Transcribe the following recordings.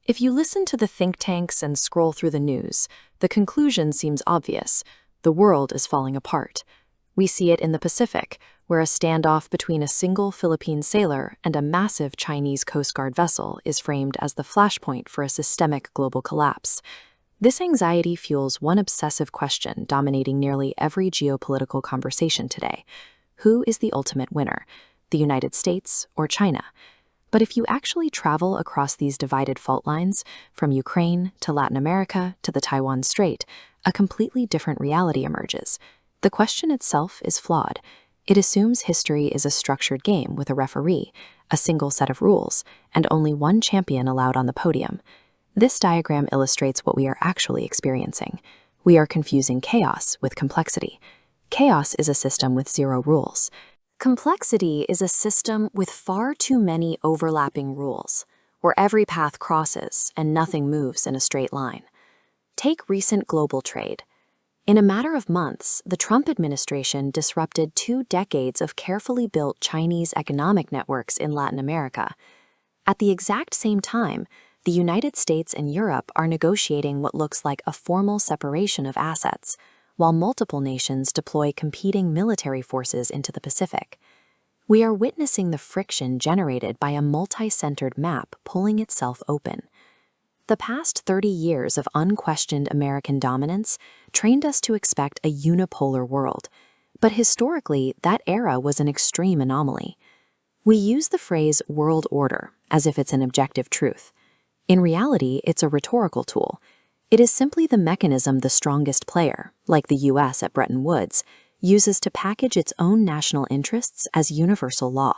If you listen to the think tanks and scroll through the news, the conclusion seems obvious. The world is falling apart. We see it in the Pacific, where a standoff between a single Philippine sailor and a massive Chinese Coast Guard vessel is framed as the flashpoint for a systemic global collapse. This anxiety fuels one obsessive question dominating nearly every geopolitical conversation today. Who is the ultimate winner, the United States or China? But if you actually travel across these divided fault lines, from Ukraine to Latin America to the Taiwan Strait, a completely different reality emerges. The question itself is flawed. It assumes history is a structured game with a referee, a single set of rules, and only one champion allowed on the podium. This diagram illustrates what we are actually experiencing. We are confusing chaos with complexity. Chaos is a system with zero rules. Complexity is a system with far too many overlapping rules, where every path crosses and nothing moves in a straight line. Take recent global trade. In a matter of months, the Trump administration disrupted 2 decades of carefully built Chinese economic networks in Latin America. At the exact same time, the United States and Europe are negotiating what looks like a formal separation of assets, while multiple nations deploy competing military forces into the Pacific. We are witnessing the friction generated by a multi-centered map pulling itself open. The past 30 years of unquestioned American dominance trained us to expect a unipolar world, but historically, that era was an extreme anomaly. We use the phrase world order as if it's an objective truth. In reality, it's a rhetorical tool. It is simply the mechanism the strongest player, like the US at Bretton Woods, uses to package its own national interests as universal law.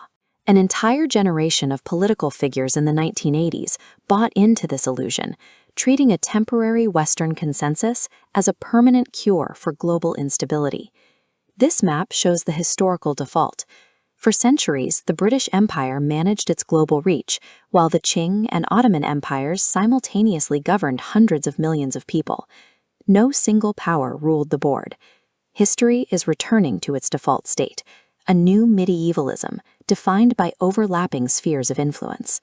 An entire generation of political figures in the 1980s bought into this illusion, treating a temporary Western consensus as a permanent cure for global instability. This map shows the historical default. For centuries, the British Empire managed its global reach, while the Qing and Ottoman empires simultaneously governed hundreds of millions of people. No single power ruled the board. History is returning to its default state, a new medievalism defined by overlapping spheres of influence.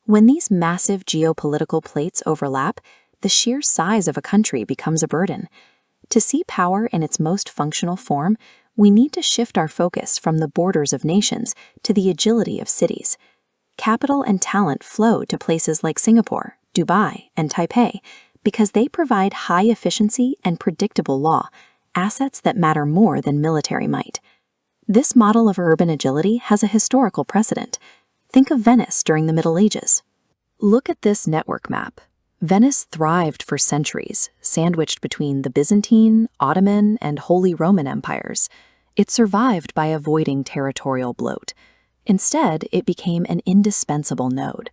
When these massive geopolitical plates overlap, the sheer size of a country becomes a burden. To see power in its most functional form, we need to shift our focus from the borders of nations to the agility of cities. Capital and talent flow to places like Singapore, Dubai, and Taipei because they provide high efficiency and predictable law, assets that matter more than military might. This model of urban agility has a historical precedent. Think of Venice during the Middle Ages. Look at this network map. Venice thrived for centuries, sandwiched between the Byzantine, Ottoman, and Holy Roman empires. It survived by avoiding territorial bloat. Instead, it became an indispensable node.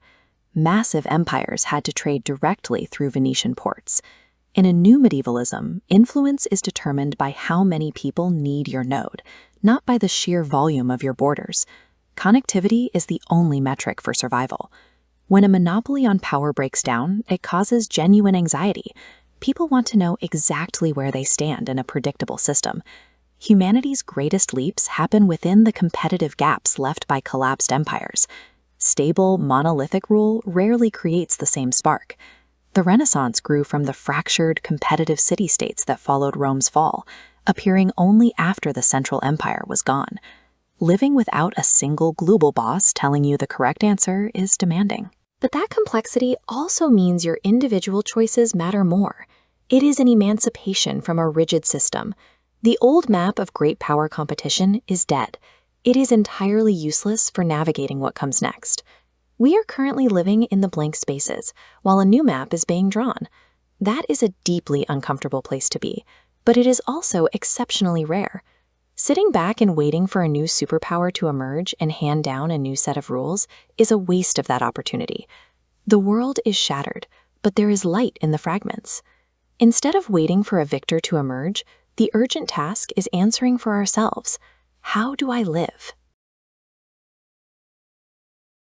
Massive empires had to trade directly through Venetian ports. In a new medievalism, influence is determined by how many people need your node, not by the sheer volume of your borders. Connectivity is the only metric for survival. When a monopoly on power breaks down, it causes genuine anxiety. People want to know exactly where they stand in a predictable system. Humanity's greatest leaps happen within the competitive gaps left by collapsed empires. Stable, monolithic rule rarely creates the same spark. The Renaissance grew from the fractured, competitive city-states that followed Rome's fall, appearing only after the central empire was gone. Living without a single global boss telling you the correct answer is demanding. But that complexity also means your individual choices matter more. It is an emancipation from a rigid system. The old map of great power competition is dead. It is entirely useless for navigating what comes next. We are currently living in the blank spaces, while a new map is being drawn. That is a deeply uncomfortable place to be, but it is also exceptionally rare. Sitting back and waiting for a new superpower to emerge and hand down a new set of rules is a waste of that opportunity. The world is shattered, but there is light in the fragments. Instead of waiting for a victor to emerge, the urgent task is answering for ourselves. How do I live?